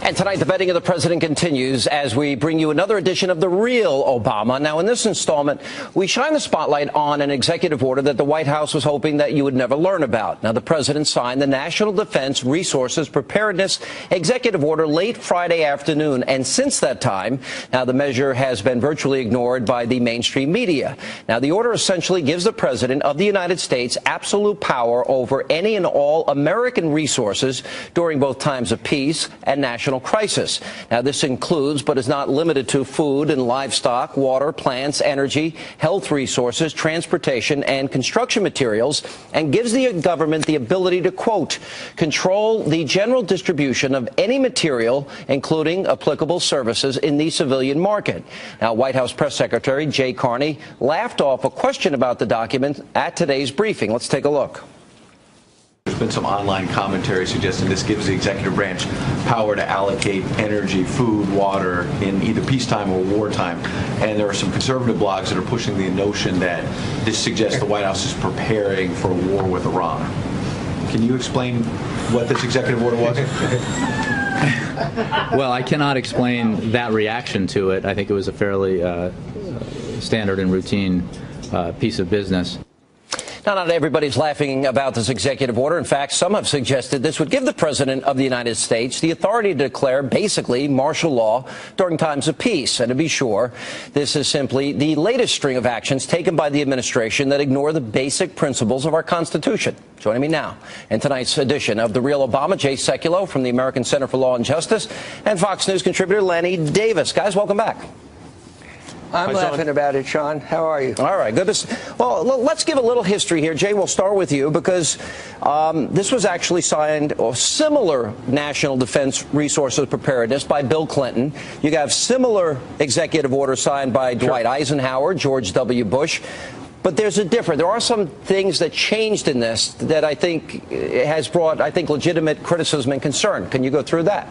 And tonight, the betting of the president continues as we bring you another edition of The Real Obama. Now, in this installment, we shine the spotlight on an executive order that the White House was hoping that you would never learn about. Now, the president signed the National Defense Resources Preparedness Executive Order late Friday afternoon. And since that time, now the measure has been virtually ignored by the mainstream media. Now, the order essentially gives the president of the United States absolute power over any and all American resources during both times of peace and national crisis. Now, this includes, but is not limited to, food and livestock, water, plants, energy, health resources, transportation, and construction materials, and gives the government the ability to, quote, control the general distribution of any material, including applicable services, in the civilian market. Now, White House Press Secretary Jay Carney laughed off a question about the document at today's briefing. Let's take a look. There's been some online commentary suggesting this gives the executive branch power to allocate energy, food, water in either peacetime or wartime. And there are some conservative blogs that are pushing the notion that this suggests the White House is preparing for a war with Iran. Can you explain what this executive order was? Well, I cannot explain that reaction to it. I think it was a fairly standard and routine piece of business. Now, not everybody's laughing about this executive order. In fact, some have suggested this would give the president of the United States the authority to declare basically martial law during times of peace. And to be sure, this is simply the latest string of actions taken by the administration that ignore the basic principles of our Constitution. Joining me now in tonight's edition of The Real Obama, Jay Sekulow from the American Center for Law and Justice, and Fox News contributor Lanny Davis. Guys, welcome back. I'm laughing about it, Sean. How are you? All right, good. Well, let's give a little history here. Jay, we'll start with you because this was actually signed, or similar National Defense Resources Preparedness, by Bill Clinton. You have similar executive orders signed by Dwight Eisenhower, George W. Bush. But there's a difference. There are some things that changed in this that I think has brought, legitimate criticism and concern. Can you go through that?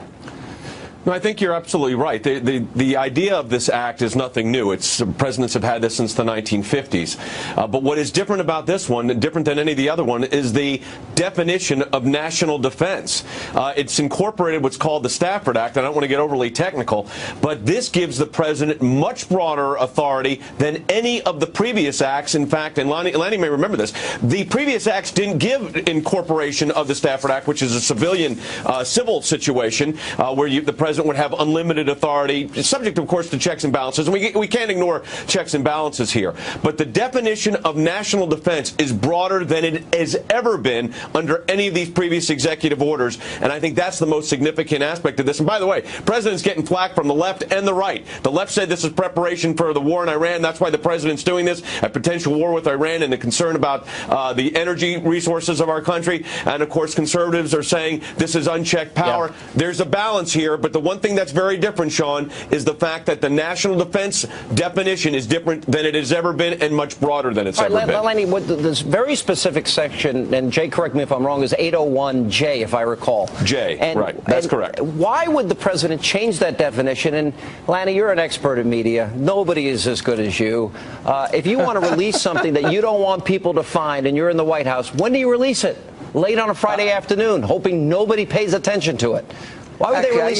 No, I think you're absolutely right. The idea of this act is nothing new. Presidents have had this since the 1950s. But what is different about this one, different than any of the other one, is the definition of national defense. It's incorporated what's called the Stafford Act. I don't want to get overly technical, but this gives the president much broader authority than any of the previous acts. In fact, and Lanny may remember this, the previous acts didn't give incorporation of the Stafford Act, which is a civilian civil situation where the president would have unlimited authority, subject, of course, to checks and balances. And we can't ignore checks and balances here. But the definition of national defense is broader than it has ever been under any of these previous executive orders. And I think that's the most significant aspect of this. And by the way, president's getting flack from the left and the right. The left said this is preparation for the war in Iran. That's why the president's doing this, a potential war with Iran and the concern about the energy resources of our country. And, of course, conservatives are saying this is unchecked power. Yeah. There's a balance here, but the one thing that's very different, Sean, is the fact that the national defense definition is different than it has ever been and much broader than it's ever been. Lenny, this very specific section, and Jay, correct me if I'm wrong, is 801J, if I recall. J, right. That's correct. Why would the president change that definition? And, Lanny, you're an expert in media. Nobody is as good as you. If you want to release something that you don't want people to find and you're in the White House, when do you release it? Late on a Friday afternoon, hoping nobody pays attention to it. Why would they release?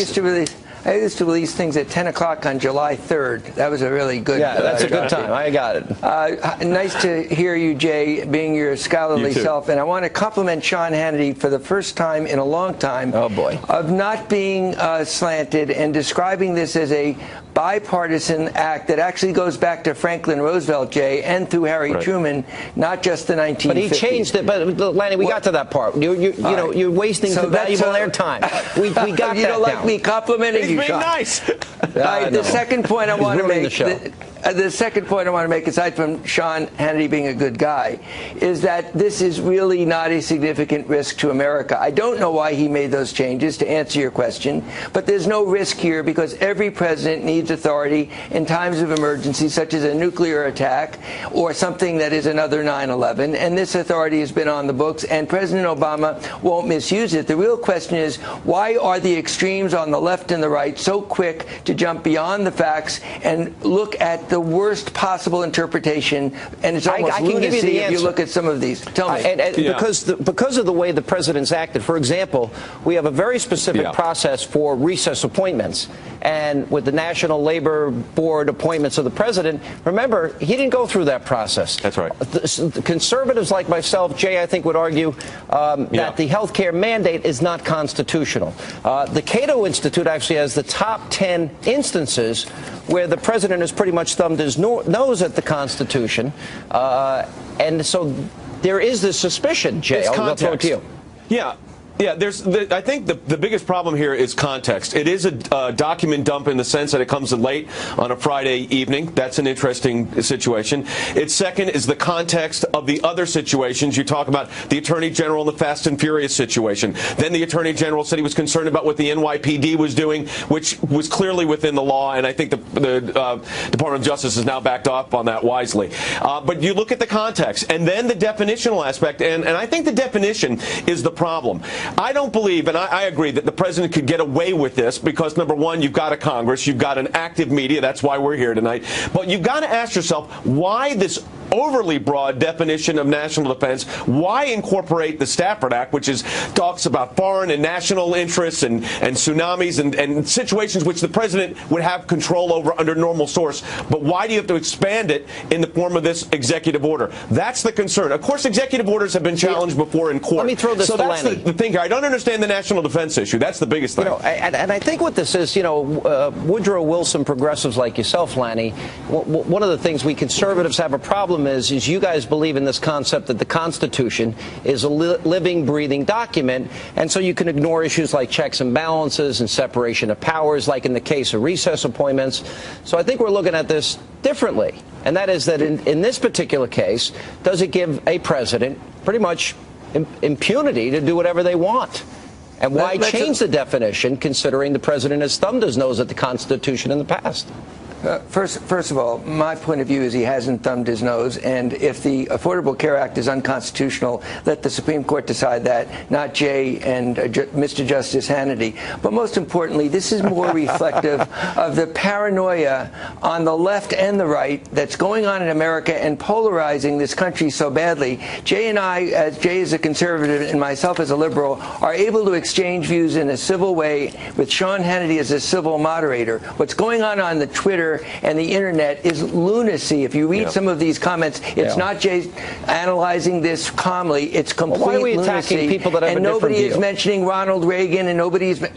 I used to release things at 10 o'clock on July 3rd. That was a really good... Yeah, that's a good time. I got it. Nice to hear you, Jay, being your scholarly self. And I want to compliment Sean Hannity for the first time in a long time of not being slanted and describing this as a bipartisan act that actually goes back to Franklin Roosevelt, Jay, and through Harry Truman, not just the 1950s. But he changed it. But, Lanny, we got to that part. You're wasting valuable airtime. We got that You don't like me complimenting you, Sean. Nice. The second point I want to make, the second point I want to make, aside from Sean Hannity being a good guy, is that this is really not a significant risk to America. I don't know why he made those changes, to answer your question, but there's no risk here because every president needs authority in times of emergency, such as a nuclear attack or something that is another 9/11, and this authority has been on the books, and President Obama won't misuse it. The real question is, why are the extremes on the left and the right so quick to jump beyond the facts and look at the worst possible interpretation, and it's almost lunacy if you look at some of these. Tell me. Because of the way the president's acted, for example, we have a very specific process for recess appointments. And with the National Labor Board appointments of the president, remember, he didn't go through that process. That's right. The conservatives like myself, Jay, I think would argue that the health care mandate is not constitutional. The Cato Institute actually has the top 10 instances where the president has pretty much thumbed his nose at the Constitution. And so there is this suspicion, Jay. I'll throw it to you. Yeah. Yeah, I think the biggest problem here is context. It is a document dump in the sense that it comes late on a Friday evening. That's an interesting situation. Its second is the context of the other situations. You talk about the Attorney General and the Fast and Furious situation. Then the Attorney General said he was concerned about what the NYPD was doing, which was clearly within the law, and I think the Department of Justice has now backed off on that wisely. But you look at the context, and then the definitional aspect, and I think the definition is the problem. I don't believe, and I agree, that the president could get away with this because, number one, you've got a Congress, you've got an active media, that's why we're here tonight. But you've got to ask yourself, why this overly broad definition of national defense? Why incorporate the Stafford Act, which talks about foreign and national interests and tsunamis and situations which the president would have control over under normal source? But why do you have to expand it in the form of this executive order? That's the concern. Of course, executive orders have been challenged before in court. Let me throw this to that's Lanny. the thing here. I don't understand the national defense issue. That's the biggest thing. And I think what this is, Woodrow Wilson progressives like yourself, Lanny, one of the things we conservatives have a problem is you guys believe in this concept that the Constitution is a living, breathing document, and so you can ignore issues like checks and balances and separation of powers, like in the case of recess appointments. So I think we're looking at this differently, and that is that in this particular case, does it give a president pretty much impunity to do whatever they want? And why change the definition, considering the president has thumbed his nose at the Constitution in the past? First of all, my point of view is he hasn't thumbed his nose, and if the Affordable Care Act is unconstitutional, let the Supreme Court decide that, not Jay and Mr. Justice Hannity. But most importantly, this is more reflective of the paranoia on the left and the right that's going on in America and polarizing this country so badly. Jay and I, as Jay is a conservative and myself as a liberal, are able to exchange views in a civil way with Sean Hannity as a civil moderator. What's going on the Twitter and the internet is lunacy. If you read some of these comments, it's not Jay analyzing this calmly. It's complete why are we lunacy. Attacking people that have and a different nobody view? is mentioning Ronald Reagan, and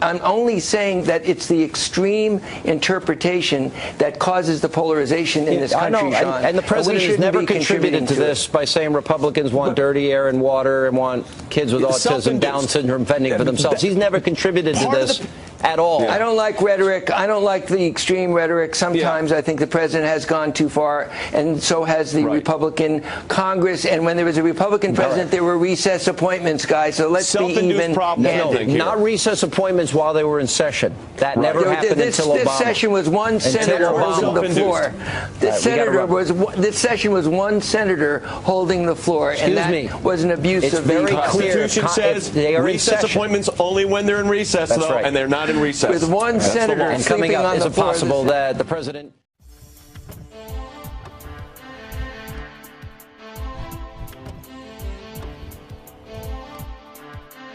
I'm only saying that it's the extreme interpretation that causes the polarization in this country, Sean. And the president has never contributed to this by saying Republicans want dirty air and water and want kids with autism, Down syndrome fending for themselves. He's never contributed to this at all. I don't like rhetoric. I don't like the extreme rhetoric. Sometimes I think the president has gone too far, and so has the Republican Congress. And when there was a Republican president, there were recess appointments, guys. So let's be even. Not recess appointments while they were in session. That never happened until Obama. This session was one senator holding the floor. This session was one senator holding the floor, and that was an abuse of the Constitution says recess appointments only when they're in recess, though, and they're not in recess. With one senator and coming sleeping up, on is the it floor. possible that the president